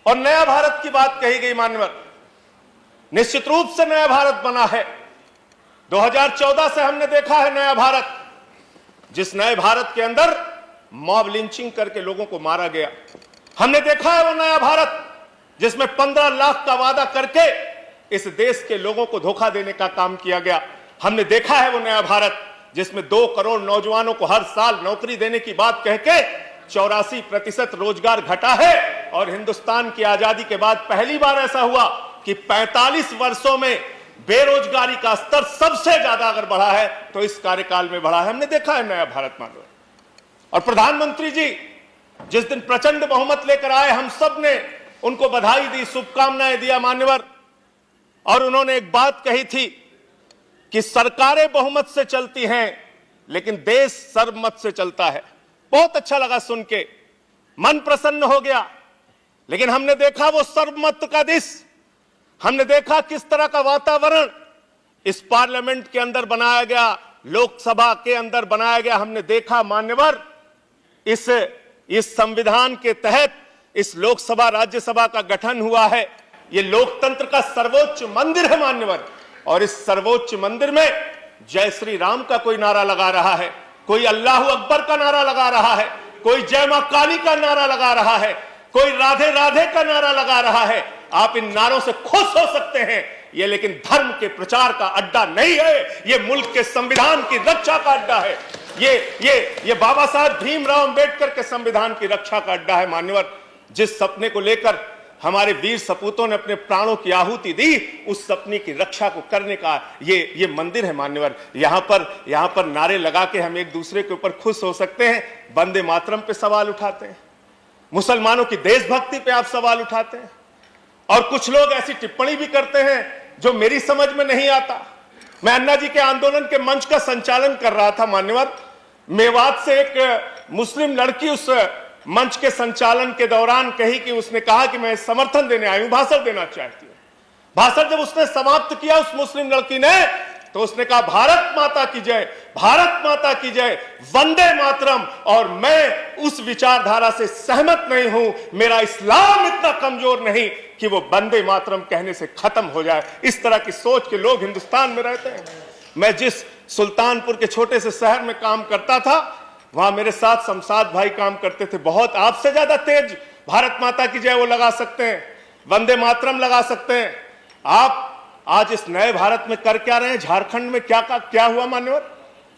और नया भारत की बात कही गई मान्यवर, निश्चित रूप से नया भारत बना है। 2014 से हमने देखा है नया भारत, जिस नए भारत के अंदर मॉब लिंचिंग करके लोगों को मारा गया। हमने देखा है वो नया भारत जिसमें 15 लाख का वादा करके इस देश के लोगों को धोखा देने का काम किया गया। हमने देखा है वो नया भारत जिसमें 2 करोड़ नौजवानों को हर साल नौकरी देने की बात कह के 84% रोजगार घटा है। और हिंदुस्तान की आजादी के बाद पहली बार ऐसा हुआ कि 45 वर्षों में बेरोजगारी का स्तर सबसे ज्यादा अगर बढ़ा है तो इस कार्यकाल में बढ़ा है। हमने देखा है नया भारत मानव। और प्रधानमंत्री जी जिस दिन प्रचंड बहुमत लेकर आए, हम सब ने उनको बधाई दी, शुभकामनाएं दिया मान्यवर। और उन्होंने एक बात कही थी कि सरकारें बहुमत से चलती हैं लेकिन देश सर्वमत से चलता है। बहुत अच्छा लगा सुन के, मन प्रसन्न हो गया। लेकिन हमने देखा वो सर्वमत का दिस, हमने देखा किस तरह का वातावरण इस पार्लियामेंट के अंदर बनाया गया, लोकसभा के अंदर बनाया गया। हमने देखा मान्यवर, इस संविधान के तहत इस लोकसभा राज्यसभा का गठन हुआ है। ये लोकतंत्र का सर्वोच्च मंदिर है मान्यवर। और इस सर्वोच्च मंदिर में जय श्री राम का कोई नारा लगा रहा है, कोई अल्लाह अकबर का नारा लगा रहा है, कोई जय मां काली का नारा लगा रहा है, कोई राधे राधे का नारा लगा रहा है। आप इन नारों से खुश हो सकते हैं, ये लेकिन धर्म के प्रचार का अड्डा नहीं है, ये मुल्क के संविधान की रक्षा का अड्डा है। ये बाबा साहब भीमराव अंबेडकर के संविधान की रक्षा का अड्डा है मान्यवर। जिस सपने को लेकर हमारे वीर सपूतों ने अपने प्राणों की आहुति दी, उस सपने की रक्षा को करने का ये मंदिर है मान्यवर। यहां पर नारे लगा के हम एक दूसरे के ऊपर खुश हो सकते हैं। वंदे मातरम पे सवाल उठाते हैं, मुसलमानों की देशभक्ति पे आप सवाल उठाते हैं, और कुछ लोग ऐसी टिप्पणी भी करते हैं जो मेरी समझ में नहीं आता। मैं अन्ना जी के आंदोलन के मंच का संचालन कर रहा था मान्यवर। मेवात से एक मुस्लिम लड़की उस मंच के संचालन के दौरान कही कि उसने कहा कि मैं समर्थन देने आई हूं, भाषण देना चाहती हूं। भाषण जब उसने समाप्त किया उस मुस्लिम लड़की ने, तो उसने कहा भारत माता की जय, भारत माता की जय, वंदे मातरम। और मैं उस विचारधारा से सहमत नहीं हूं। मेरा इस्लाम इतना कमजोर नहीं कि वो वंदे मातरम कहने से खत्म हो जाए। इस तरह की सोच के लोग हिंदुस्तान में रहते हैं। मैं जिस सुल्तानपुर के छोटे से शहर में काम करता था, वहां मेरे साथ शमशाद भाई काम करते थे। बहुत आपसे ज्यादा तेज भारत माता की जय वो लगा सकते हैं, वंदे मातरम लगा सकते हैं। आप आज इस नए भारत में कर क्या रहे हैं? झारखंड में क्या हुआ मान्यवर?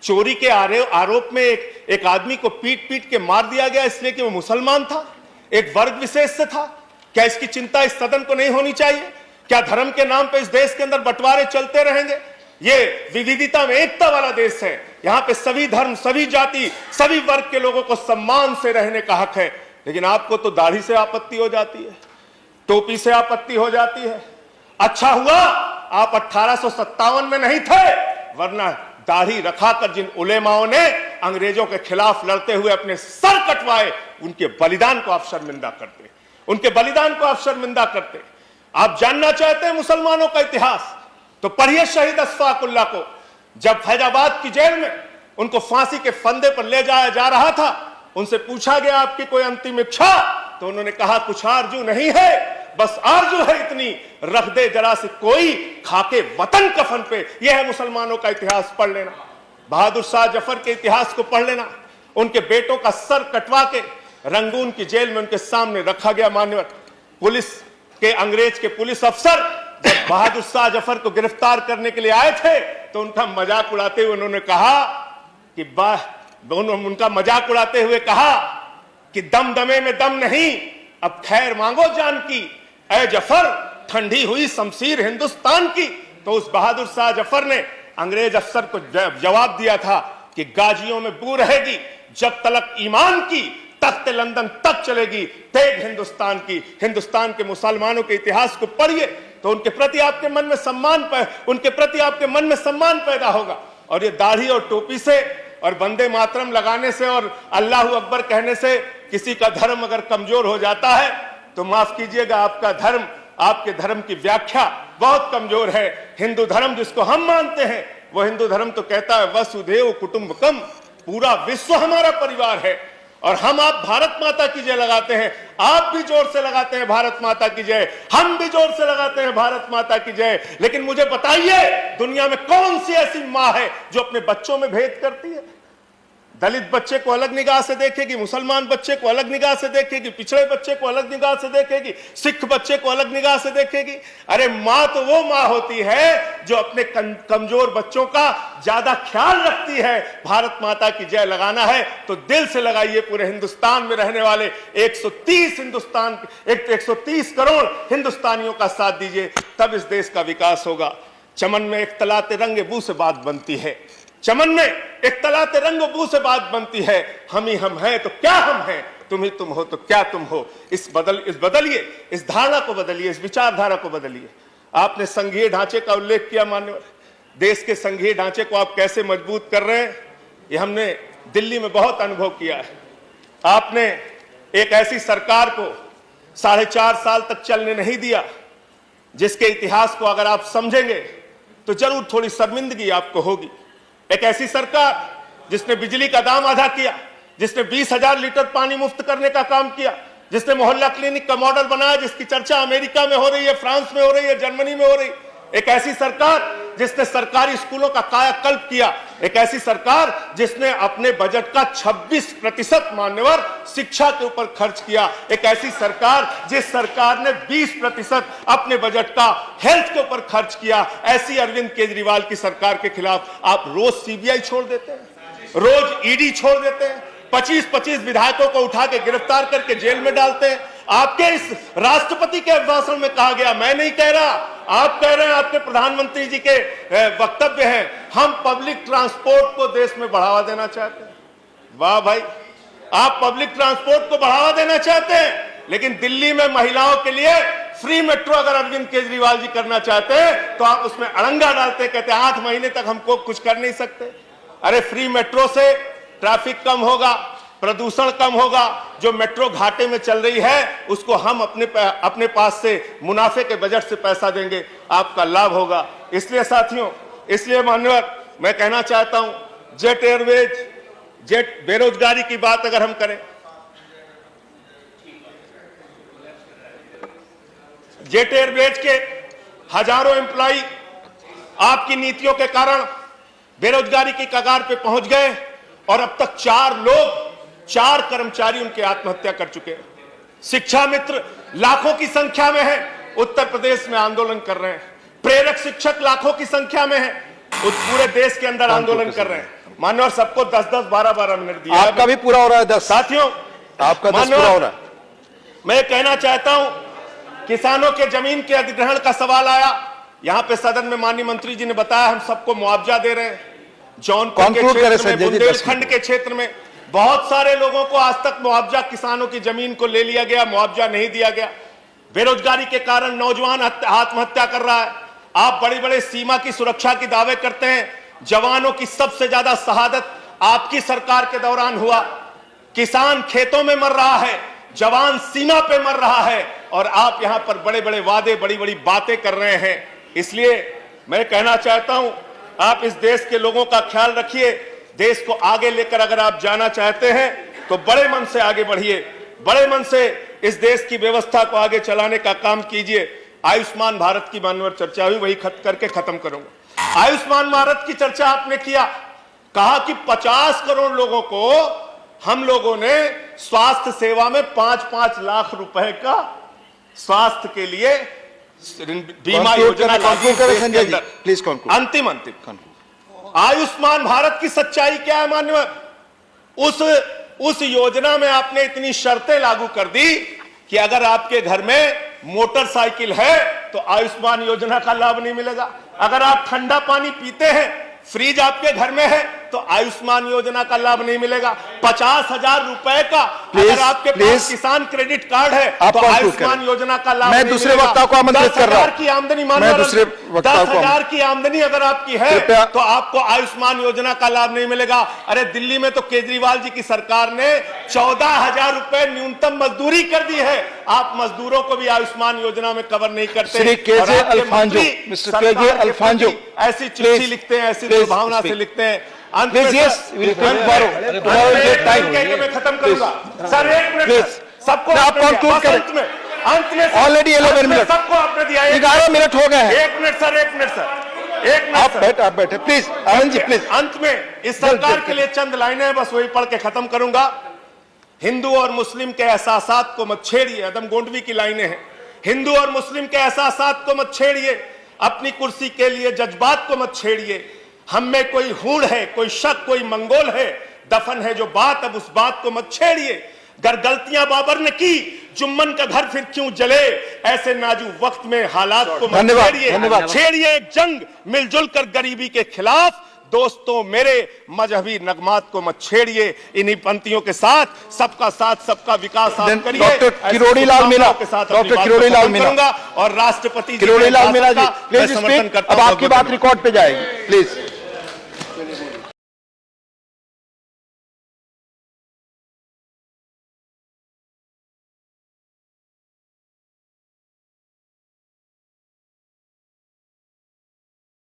चोरी के आरोप में एक आदमी को पीट के मार दिया गया इसलिए कि वो मुसलमान था, एक वर्ग विशेष से था। क्या इसकी चिंता इस सदन को नहीं होनी चाहिए? क्या धर्म के नाम पे इस देश के अंदर बंटवारे चलते रहेंगे? ये विविधता में एकता वाला देश है। यहाँ पे सभी धर्म, सभी जाति, सभी वर्ग के लोगों को सम्मान से रहने का हक है। लेकिन आपको तो दाढ़ी से आपत्ति हो जाती है, टोपी से आपत्ति हो जाती है। अच्छा हुआ आप 1857 में नहीं थे, वरना दाढ़ी रखाकर जिन उलेमाओं ने अंग्रेजों के खिलाफ लड़ते हुए अपने सर कटवाए, उनके बलिदान को आप शर्मिंदा करते, उनके बलिदान को आप शर्मिंदा करते। आप जानना चाहते हैं मुसलमानों का इतिहास, तो पढ़िए शहीद अशफाकुल्लाह को। जब फैजाबाद की जेल में उनको फांसी के फंदे पर ले जाया जा रहा था, उनसे पूछा गया आपकी कोई अंतिम इच्छा? तो उन्होंने कहा कुछ आरजू नहीं है, बस आरजू है इतनी, रख दे जरा से कोई खाके वतन कफन पे। यह है मुसलमानों का इतिहास, पढ़ लेना। बहादुर शाह जफर के इतिहास को पढ़ लेना। उनके बेटों का सर कटवा के रंगून की जेल में उनके सामने रखा गया मान्यवर। पुलिस के, अंग्रेज के पुलिस अफसर जब बहादुर शाह जफर को गिरफ्तार करने के लिए आए थे, तो उनका मजाक उड़ाते हुए उन्होंने कहा कि दमदमे में दम नहीं, अब खैर मांगो जान की, ऐ जफर ठंडी हुई शमशीर हिंदुस्तान की। तो उस बहादुर शाह जफर ने अंग्रेज अफसर को जवाब दिया था कि गाजियों में बू रहेगी, जब तलक ईमान की तख्त लंदन तक चलेगी तेग हिंदुस्तान की। हिंदुस्तान के मुसलमानों के इतिहास को पढ़िए तो उनके प्रति आपके मन में सम्मान पैदा होगा। और ये दाढ़ी और टोपी से और वंदे मातरम लगाने से और अल्लाह अकबर कहने से किसी का धर्म अगर कमजोर हो जाता है तो माफ कीजिएगा, आपका धर्म, आपके धर्म की व्याख्या बहुत कमजोर है। हिंदू धर्म जिसको हम मानते हैं, वो हिंदू धर्म तो कहता है वसुधैव कुटुंबकम, पूरा विश्व हमारा परिवार है। और हम आप भारत माता की जय लगाते हैं। आप भी जोर से लगाते हैं भारत माता की जय, हम भी जोर से लगाते हैं भारत माता की जय। लेकिन मुझे बताइए, दुनिया में कौन सी ऐसी मां है जो अपने बच्चों में भेद करती है? दलित बच्चे को अलग निगाह से देखेगी, मुसलमान बच्चे को अलग निगाह से देखेगी, पिछड़े बच्चे को अलग निगाह से देखेगी, सिख बच्चे को अलग निगाह से देखेगी। अरे मां तो वो मां होती है जो अपने कमजोर बच्चों का ज्यादा ख्याल रखती है। भारत माता की जय लगाना है तो दिल से लगाइए। पूरे हिंदुस्तान में रहने वाले 130 करोड़ हिंदुस्तानियों का साथ दीजिए, तब इस देश का विकास होगा। चमन में एक तलाते रंग बू से बात बनती है, चमन में एक तलाते रंग बू से बात बनती है। हम ही हम हैं तो क्या हम हैं, तुम ही तुम हो तो क्या तुम हो। इस बदलिए, इस धारणा को बदलिए, इस विचारधारा को बदलिए। आपने संघीय ढांचे का उल्लेख किया माननीय, देश के संघीय ढांचे को आप कैसे मजबूत कर रहे हैं, ये हमने दिल्ली में बहुत अनुभव किया है। आपने एक ऐसी सरकार को 4.5 साल तक चलने नहीं दिया जिसके इतिहास को अगर आप समझेंगे तो जरूर थोड़ी शर्मिंदगी आपको होगी। एक ऐसी सरकार जिसने बिजली का दाम आधा किया, जिसने 20,000 लीटर पानी मुफ्त करने का काम किया, जिसने मोहल्ला क्लिनिक का मॉडल बनाया जिसकी चर्चा अमेरिका में हो रही है, फ्रांस में हो रही है, जर्मनी में हो रही। एक ऐसी सरकार जिसने सरकारी स्कूलों का कायाकल्प किया। एक ऐसी सरकार जिसने अपने बजट का 26% मान्यवर शिक्षा के ऊपर खर्च किया। एक ऐसी सरकार जिस सरकार ने 20% अपने बजट का हेल्थ के ऊपर खर्च किया। ऐसी अरविंद केजरीवाल की सरकार के खिलाफ आप रोज सीबीआई छोड़ देते हैं, रोज ईडी छोड़ देते हैं, 25-25 विधायकों को उठा के गिरफ्तार करके जेल में डालते हैं। आपके इस राष्ट्रपति के भाषण में कहा गया, मैं नहीं कह रहा, आप कह रहे हैं, आपके प्रधानमंत्री जी के वक्तव्य हैं, हम पब्लिक ट्रांसपोर्ट को देश में बढ़ावा देना चाहते हैं। वाह भाई, आप पब्लिक ट्रांसपोर्ट को बढ़ावा देना चाहते हैं, लेकिन दिल्ली में महिलाओं के लिए फ्री मेट्रो अगर अरविंद केजरीवाल जी करना चाहते हैं तो आप उसमें अड़ंगा डालते, कहते हैं 8 महीने तक हमको कुछ कर नहीं सकते। अरे फ्री मेट्रो से ट्रैफिक कम होगा, प्रदूषण कम होगा। जो मेट्रो घाटे में चल रही है उसको हम अपने पास से मुनाफे के बजट से पैसा देंगे, आपका लाभ होगा। इसलिए साथियों, इसलिए मान्यवर, मैं कहना चाहता हूं, जेट एयरवेज, जेट बेरोजगारी की बात अगर हम करें, जेट एयरवेज के हजारों एम्प्लॉय आपकी नीतियों के कारण बेरोजगारी की कगार पे पहुंच गए और अब तक 4 कर्मचारी उनके आत्महत्या कर चुके हैं। शिक्षा मित्र लाखों की संख्या में है, उत्तर प्रदेश में आंदोलन कर रहे हैं। प्रेरक शिक्षक लाखों की संख्या में है, पूरे देश के अंदर आंदोलन कर रहे हैं। मान्यवर, सबको 10-10, 12-12 मिनट दिया। आपका भी पूरा हो रहा है 10। साथियों, आपका 10 पूरा हो रहा है। मैं कहना चाहता हूं, किसानों के जमीन के अधिग्रहण का सवाल आया, यहां पे सदन में माननीय मंत्री जी ने बताया हम सबको मुआवजा दे रहे हैं। जौनपुर के क्षेत्र में, बुंदेलखंड के क्षेत्र में बहुत सारे लोगों को आज तक मुआवजा, किसानों की जमीन को ले लिया गया, मुआवजा नहीं दिया गया। बेरोजगारी के कारण नौजवान आत्महत्या कर रहा है। आप बड़े बड़े सीमा की सुरक्षा की दावे करते हैं, जवानों की सबसे ज्यादा शहादत आपकी सरकार के दौरान हुआ। किसान खेतों में मर रहा है, जवान सीमा पे मर रहा है, और आप यहां पर बड़े बड़े वादे, बड़ी बड़ी बातें कर रहे हैं। इसलिए मैं कहना चाहता हूं, आप इस देश के लोगों का ख्याल रखिए। देश को आगे लेकर अगर आप जाना चाहते हैं तो बड़े मन से आगे बढ़िए, बड़े मन से इस देश की व्यवस्था को आगे चलाने का काम कीजिए। आयुष्मान भारत की मान्यवर चर्चा हुई, वही करके खत्म करूंगा। आयुष्मान भारत की चर्चा आपने किया, कहा कि 50 करोड़ लोगों को हम लोगों ने स्वास्थ्य सेवा में 5-5 लाख रुपए का स्वास्थ्य के लिए बीमा योजना अंतिम आयुष्मान भारत की सच्चाई क्या है मान्यवर? उस योजना में आपने इतनी शर्तें लागू कर दी कि अगर आपके घर में मोटरसाइकिल है तो आयुष्मान योजना का लाभ नहीं मिलेगा। अगर आप ठंडा पानी पीते हैं, फ्रिज आपके घर में है, तो आयुष्मान योजना का लाभ नहीं मिलेगा। 50,000 रुपए का अगर आपके पास किसान क्रेडिट कार्ड है तो आयुष्मान योजना का लाभ। मैं दूसरे वक्ता को आमंत्रित कर रहा हूं। की आमदनी, 10,000 की आमदनी अगर आपकी है तो आपको आयुष्मान योजना का लाभ नहीं मिलेगा। अरे दिल्ली में तो केजरीवाल जी की सरकार ने 14,000 रुपए न्यूनतम मजदूरी कर दी है। आप मजदूरों को भी आयुष्मान योजना में कवर नहीं करते। मिस्टर केजे अल्फांजो ऐसी चिट्ठी लिखते हैं, ऐसी भावना से लिखते हैं। अंत में Please, yes, सर, we'll अंत come में- tomorrow. अंत में Tomorrow we'll एक get time. मिनट कह के मैं खत्म करूंगा सर, एक मिनट Please. सर। सबको आप आपने दिया, conclude बस करें। अंत में सर, Already 11 अंत में minutes. सबको आपने दिया 11 मिनट हो गए हैं। एक मिनट सर, एक मिनट सर, एक मिनट सर। आप बैठे प्लीज, आनंद जी प्लीज। अंत में इस सरकार के लिए चंद लाइनें बस वही पढ़ के खत्म करूंगा। हिंदू और मुस्लिम के एहसासात को मत छेड़िए, अदम गोंडवी की लाइनें हैं। हिंदू और मुस्लिम के एहसासात को मत छेड़िए, अपनी कुर्सी के लिए जज्बात को मत छेड़िए। हम में कोई हूड़ है, कोई शक, कोई मंगोल है, दफन है जो बात, अब उस बात को मत छेड़िए। गर गलतियां बाबर ने की, जुम्मन का घर फिर क्यों जले, ऐसे नाजुक वक्त में हालात को मत धन्यवाद, छेड़िए। धन्यवाद। छेड़िए एक जंग मिलजुल कर गरीबी के खिलाफ। दोस्तों मेरे मजहबी नगमात को मत छेड़िए। इन्हीं पंक्तियों के साथ सबका साथ सबका विकास आप करिए। डॉक्टर ऐसी किरोड़ी लाल मीणा, के साथ डॉक्टर अपनी बात को किरोड़ी लाल खत्म मीणा। करूंगा और राष्ट्रपति जी किरोड़ी के लाल मीणा जी शासन का मैं प्लीज समर्थन स्पीक। करता अब हूं। आपकी बात रिकॉर्ड पे जाएगी प्लीज।